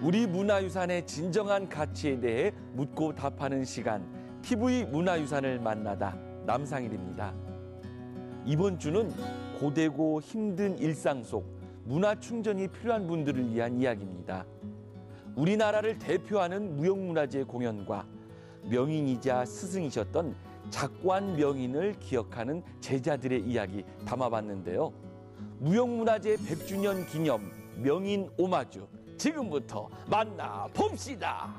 우리 문화유산의 진정한 가치에 대해 묻고 답하는 시간, TV 문화유산을 만나다 남상일입니다. 이번 주는 고되고 힘든 일상 속 문화충전이 필요한 분들을 위한 이야기입니다. 우리나라를 대표하는 무형문화재 공연과 명인이자 스승이셨던 작관 명인을 기억하는 제자들의 이야기 담아봤는데요. 무형문화재 100주년 기념 명인 오마주, 지금부터 만나봅시다.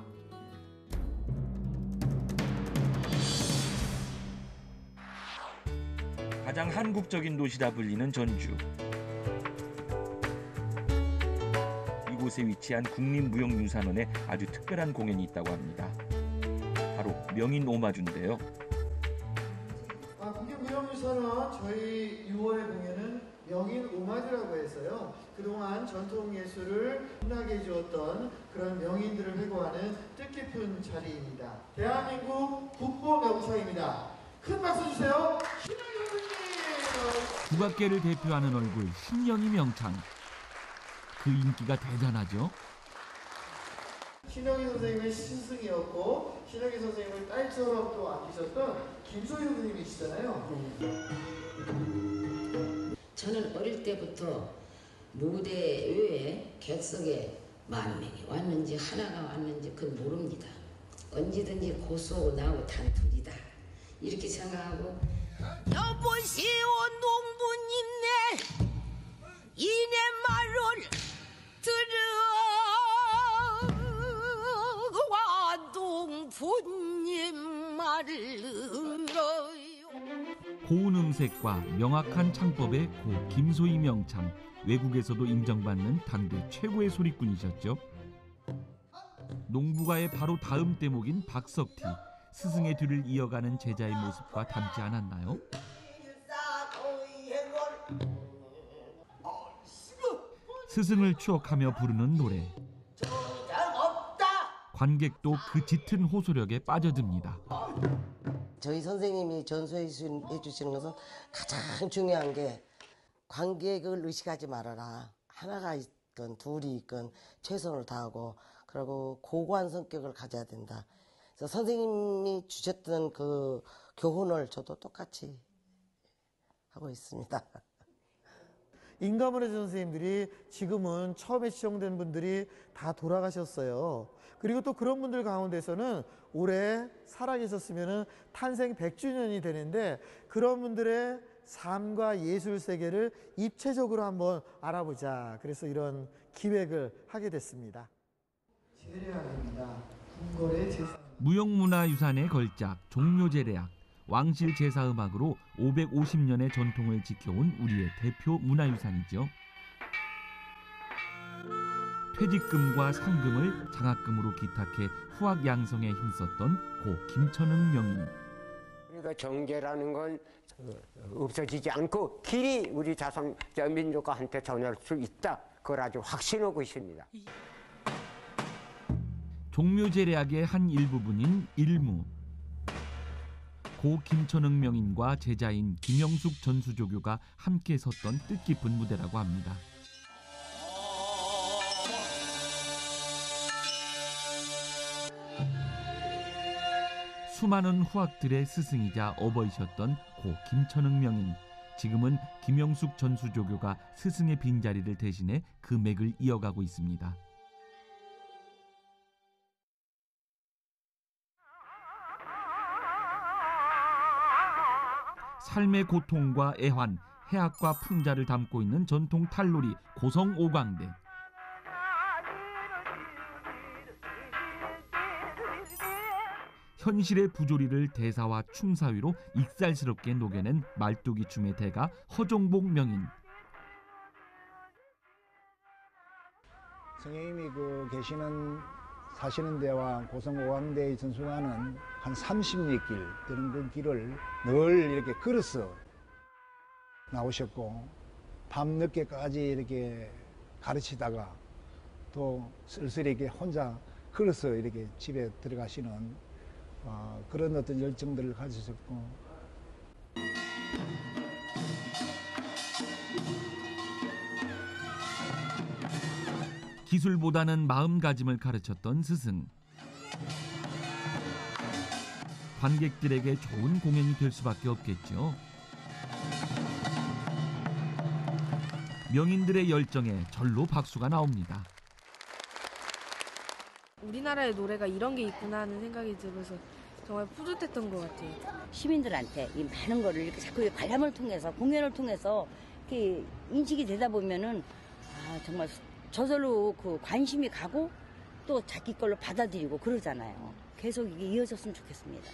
가장 한국적인 도시라 불리는 전주. 이곳에 위치한 국립무형유산원에 아주 특별한 공연이 있다고 합니다. 바로 명인 오마주인데요. 국립무형유산원 저희 6월의 공연은 명인 오마주라고 해서요. 그동안 전통예술을 빛나게 해주었던 그런 명인들을 회고하는 뜻깊은 자리입니다. 대한민국 국보명창입니다. 큰 박수 주세요. 신영희 선생님! 국악계를 대표하는 얼굴 신영희 명창. 그 인기가 대단하죠. 신영희 선생님의 스승이었고 신영희 선생님을 딸처럼 또 아끼셨던 김소유 선생님이시잖아요. 저는 어릴 때부터 무대 외에 객석에 만 명이 왔는지 하나가 왔는지 그건 모릅니다. 언제든지 고수하고 나하고 단둘이다 이렇게 생각하고, 여보시오 농부님네 이내 말을 들어 동부님 말을 들어요. 고운 음색과 명확한 창법의 고 김소희 명창, 외국에서도 인정받는 당대 최고의 소리꾼이셨죠. 농부가의 바로 다음 대목인 박석티, 스승의 뒤를 이어가는 제자의 모습과 닮지 않았나요? 스승을 추억하며 부르는 노래. 관객도 그 짙은 호소력에 빠져듭니다. 저희 선생님이 전수해 주시는 것은 가장 중요한 게 관객을 의식하지 말아라. 하나가 있건 둘이 있건 최선을 다하고 그리고 고고한 성격을 가져야 된다. 그래서 선생님이 주셨던 그 교훈을 저도 똑같이 하고 있습니다. 인가문화재 선생님들이 지금은 처음에 시청된 분들이 다 돌아가셨어요. 그리고 또 그런 분들 가운데서는 올해 살아계셨으면 탄생 100주년이 되는데 그런 분들의 삶과 예술 세계를 입체적으로 한번 알아보자. 그래서 이런 기획을 하게 됐습니다. 제례악입니다. 궁궐의 제사. 무형문화유산의 걸작 종묘제례악, 왕실 제사음악으로 550년의 전통을 지켜온 우리의 대표 문화유산이죠. 퇴직금과 상금을 장학금으로 기탁해 후학 양성에 힘썼던 고 김천흥 명인. 우리가 정제라는 건 없어지지 않고 길이 우리 자손 민족한테 전할 수 있다. 그걸 아주 확신하고 있습니다. 종묘제례악의 한 일부분인 일무. 고 김천흥 명인과 제자인 김영숙 전수조교가 함께 섰던 뜻깊은 무대라고 합니다. 수많은 후학들의 스승이자 어버이셨던 고 김천흥 명인. 지금은 김영숙 전수조교가 스승의 빈자리를 대신해 그 맥을 이어가고 있습니다. 삶의 고통과 애환, 해악과 풍자를 담고 있는 전통 탈놀이 고성오광대. 현실의 부조리를 대사와 춤사위로 익살스럽게 녹여낸 말뚝이 춤의 대가 허종복 명인. 선생님이 사시는 데와 고성오광대의 전수관은 한 30리 길 되는 그 길을 늘 이렇게 걸어서 나오셨고 밤늦게까지 이렇게 가르치다가 또 쓸쓸히 이렇게 혼자 걸어서 이렇게 집에 들어가시는 그런 어떤 열정들을 가지셨고, 기술보다는 마음가짐을 가르쳤던 스승. 관객들에게 좋은 공연이 될 수밖에 없겠죠. 명인들의 열정에 절로 박수가 나옵니다. 우리나라의 노래가 이런 게 있구나 하는 생각이 들어서 정말 뿌듯했던 것 같아요. 시민들한테 이 많은 거를 이렇게 자꾸 관람을 통해서 공연을 통해서 이렇게 인식이 되다 보면은 정말 저절로 그 관심이 가고 또 자기 걸로 받아들이고 그러잖아요. 계속 이게 이어졌으면 좋겠습니다.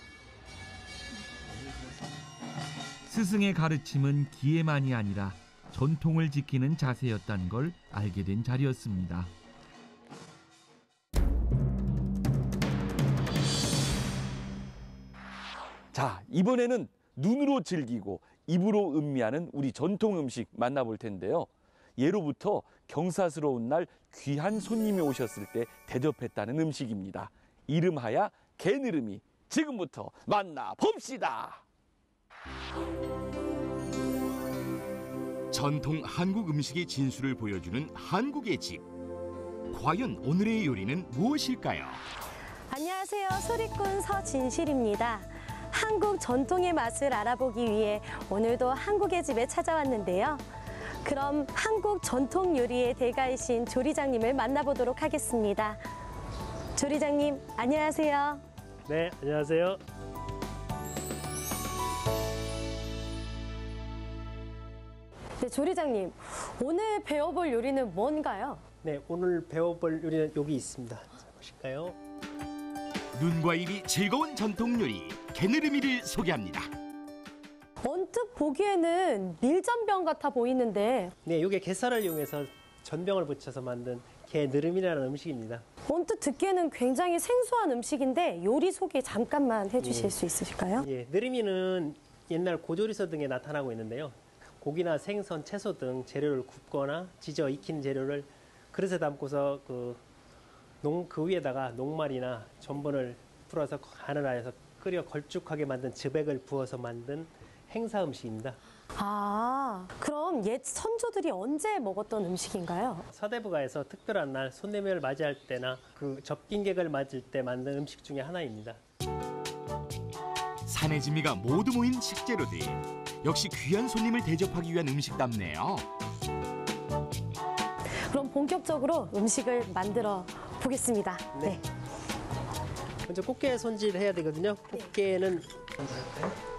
스승의 가르침은 기회만이 아니라 전통을 지키는 자세였다는 걸 알게 된 자리였습니다. 자, 이번에는 눈으로 즐기고 입으로 음미하는 우리 전통 음식 만나볼 텐데요. 예로부터 경사스러운 날 귀한 손님이 오셨을 때 대접했다는 음식입니다. 이름하야 게느름이. 지금부터 만나봅시다. 전통 한국 음식의 진수를 보여주는 한국의 집. 과연 오늘의 요리는 무엇일까요? 안녕하세요. 소리꾼 서진실입니다. 한국 전통의 맛을 알아보기 위해 오늘도 한국의 집에 찾아왔는데요. 그럼 한국 전통 요리의 대가이신 조리장님을 만나보도록 하겠습니다. 조리장님, 안녕하세요. 네, 안녕하세요. 네, 조리장님, 오늘 배워볼 요리는 뭔가요? 네, 오늘 배워볼 요리는 여기 있습니다. 자, 보실까요? 눈과 입이 즐거운 전통 요리 게느름이를 소개합니다. 언뜻 보기에는 밀전병 같아 보이는데 네, 이게 게살을 이용해서 전병을 붙여서 만든 게느름이라는 음식입니다. 언뜻 듣기에는 굉장히 생소한 음식인데 요리 소개 잠깐만 해주실 수 있으실까요? 예, 느름이는 옛날 고조리서 등에 나타나고 있는데요. 고기나 생선, 채소 등 재료를 굽거나 지져 익힌 재료를 그릇에 담고서 그 위에다가 녹말이나 전분을 풀어서 간을 하여서 끓여 걸쭉하게 만든 즈백을 부어서 만든 행사 음식입니다. 아, 그럼 옛 선조들이 언제 먹었던 음식인가요? 서대부가에서 특별한 날 손님을 맞이할 때나 그 접గిం객을 맞을 때 만든 음식 중에 하나입니다. 산의 진미가 모두 모인 식재료들. 역시 귀한 손님을 대접하기 위한 음식답네요. 그럼 본격적으로 음식을 만들어 보겠습니다. 네. 먼저 꽃게 손질해야 되거든요. 꽃게는 먼저 할까요?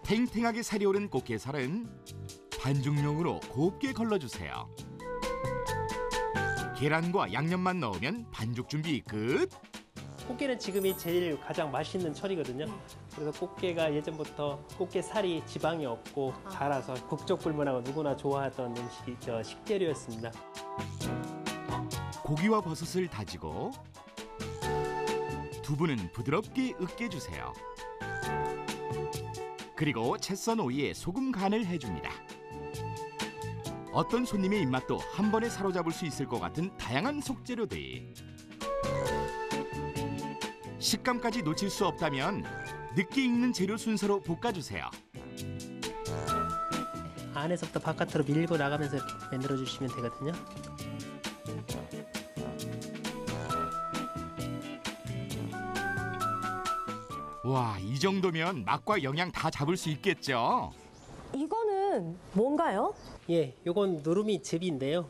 탱탱하게 살이 오른 꽃게살은 반죽용으로 곱게 걸러주세요. 계란과 양념만 넣으면 반죽 준비 끝. 꽃게는 지금이 제일 가장 맛있는 철이거든요. 그래서 꽃게가 예전부터 꽃게살이 지방이 없고 달아서 국적불문하고 누구나 좋아하던 식재료였습니다. 고기와 버섯을 다지고 두부는 부드럽게 으깨주세요. 그리고 채 썬 오이에 소금 간을 해줍니다. 어떤 손님의 입맛도 한 번에 사로잡을 수 있을 것 같은 다양한 속재료들. 식감까지 놓칠 수 없다면 늦게 익는 재료 순서로 볶아주세요. 안에서부터 바깥으로 밀고 나가면서 이렇게 만들어주시면 되거든요. 와, 이 정도면 맛과 영양 다 잡을 수 있겠죠? 이거는 뭔가요? 예, 요건 누르미 즙인데요.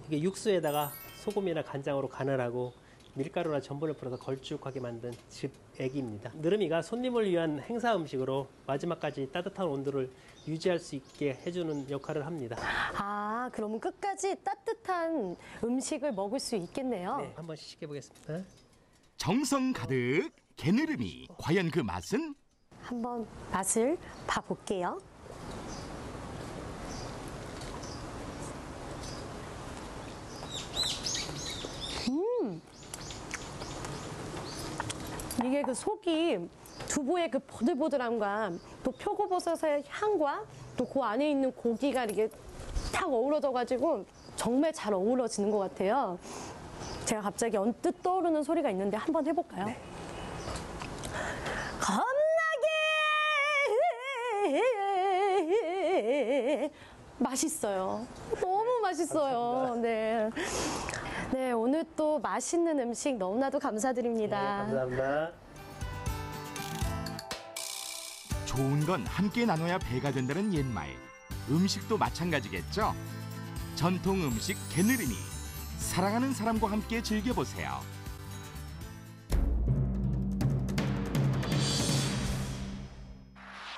이게 육수에다가 소금이나 간장으로 간을 하고 밀가루나 전분을 풀어서 걸쭉하게 만든 즙액입니다. 느르미가 손님을 위한 행사 음식으로 마지막까지 따뜻한 온도를 유지할 수 있게 해주는 역할을 합니다. 아, 그러면 끝까지 따뜻한 음식을 먹을 수 있겠네요. 네, 한번 시식해보겠습니다. 정성 가득 게느름이. 과연 그 맛은? 한번 맛을 봐볼게요. 이게 그 속이 두부의 그 보들보들함과 또 표고버섯의 향과 또 그 안에 있는 고기가 이렇게 탁 어우러져가지고 정말 잘 어우러지는 것 같아요. 제가 갑자기 언뜻 떠오르는 소리가 있는데 한번 해볼까요? 네. 겁나게 맛있어요. 너무 맛있어요. 네. 네, 오늘 또 맛있는 음식 너무나도 감사드립니다. 네, 감사합니다. 좋은 건 함께 나눠야 배가 된다는 옛말. 음식도 마찬가지겠죠? 전통 음식 게으르니 사랑하는 사람과 함께 즐겨보세요.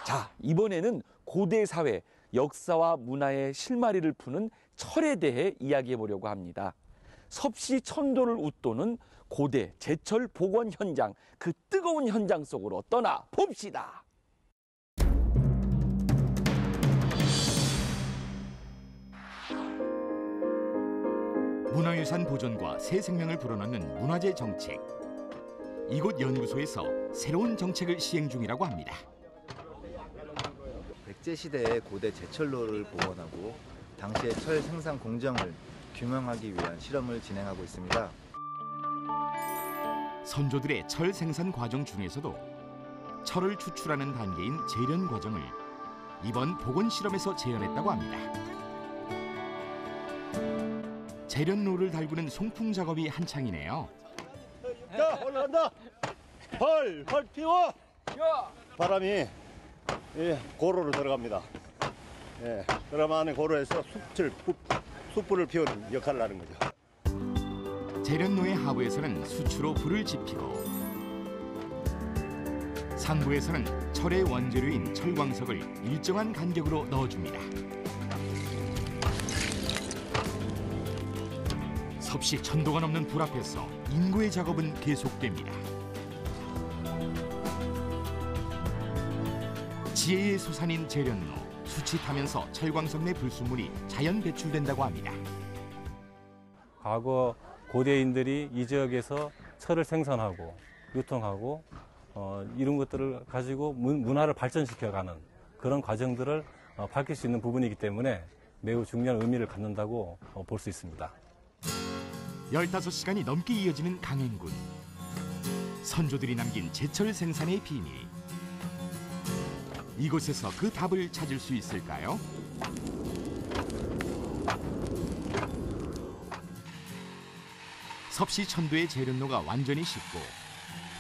자, 이번에는 고대 사회 역사와 문화의 실마리를 푸는 철에 대해 이야기해 보려고 합니다. 섭씨 천도를 웃도는 고대 제철 복원 현장, 그 뜨거운 현장 속으로 떠나 봅시다. 문화유산 보존과 새 생명을 불어넣는 문화재 정책. 이곳 연구소에서 새로운 정책을 시행 중이라고 합니다. 백제시대의 고대 제철로를 복원하고 당시의 철 생산 공정을 규명하기 위한 실험을 진행하고 있습니다. 선조들의 철 생산 과정 중에서도 철을 추출하는 단계인 제련 과정을 이번 복원 실험에서 재현했다고 합니다. 제련로를 달구는 송풍 작업이 한창이네요. 자, 올라간다. 헐 피워. 바람이 고로로 들어갑니다. 그럼 안에 고로에서 숯불을 피우는 역할을 하는 거죠. 제련로의 하부에서는 수추로 불을 지피고 상부에서는 철의 원재료인 철광석을 일정한 간격으로 넣어줍니다. 섭씨 1000도가 넘는 불 앞에서 인고의 작업은 계속됩니다. 지혜의 소산인 제련로, 숯이 타면서 철광석 내 불순물이 자연 배출된다고 합니다. 과거 고대인들이 이 지역에서 철을 생산하고 유통하고 이런 것들을 가지고 문화를 발전시켜가는 그런 과정들을 밝힐 수 있는 부분이기 때문에 매우 중요한 의미를 갖는다고 볼 수 있습니다. 15시간이 넘게 이어지는 강행군. 선조들이 남긴 제철 생산의 비밀. 이곳에서 그 답을 찾을 수 있을까요? 섭씨 천도의 제련로가 완전히 식고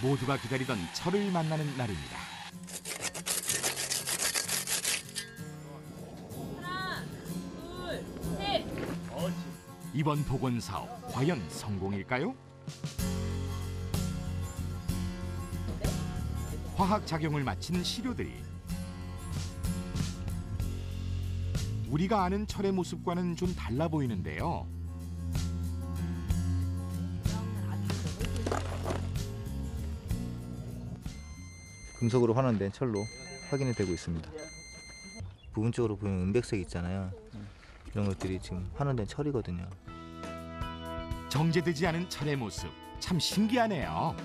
모두가 기다리던 철을 만나는 날입니다. 하나, 둘, 셋. 이번 복원 사업 과연 성공일까요? 화학 작용을 마친 시료들이 우리가 아는 철의 모습과는 좀 달라 보이는데요. 금속으로 환원된 철로 확인이 되고 있습니다. 부분적으로 보면 은백색 있잖아요. 이런 것들이 지금 환원된 철이거든요. 정제되지 않은 철의 모습 참 신기하네요.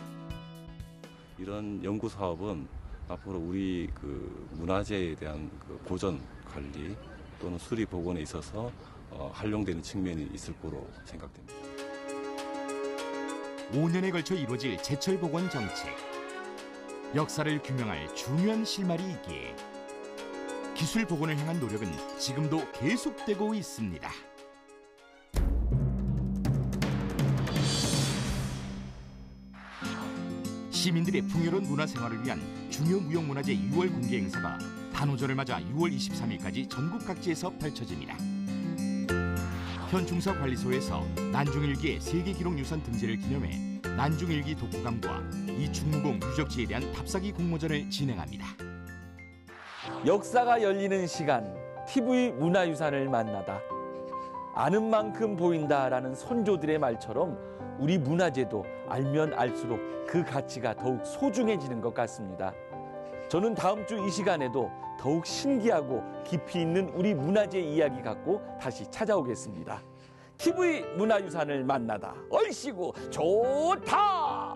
이런 연구 사업은 앞으로 우리 그 문화재에 대한 그 보존 관리 또는 수리 복원에 있어서 활용되는 측면이 있을 거로 생각됩니다. 5년에 걸쳐 이루어질 제철 복원 정책. 역사를 규명할 중요한 실마리이기에 기술 복원을 향한 노력은 지금도 계속되고 있습니다. 시민들의 풍요로운 문화생활을 위한 중요 무형문화재 6월 공개 행사가 단오절을 맞아 6월 23일까지 전국 각지에서 펼쳐집니다. 현충사관리소에서 난중일기의 세계기록유산 등재를 기념해 난중일기 독후감과 이 충무공 유적지에 대한 답사기 공모전을 진행합니다. 역사가 열리는 시간, TV 문화유산을 만나다. 아는 만큼 보인다라는 선조들의 말처럼 우리 문화재도 알면 알수록 그 가치가 더욱 소중해지는 것 같습니다. 저는 다음 주 이 시간에도 더욱 신기하고 깊이 있는 우리 문화재 이야기 갖고 다시 찾아오겠습니다. TV 문화유산을 만나다 얼씨구 좋다!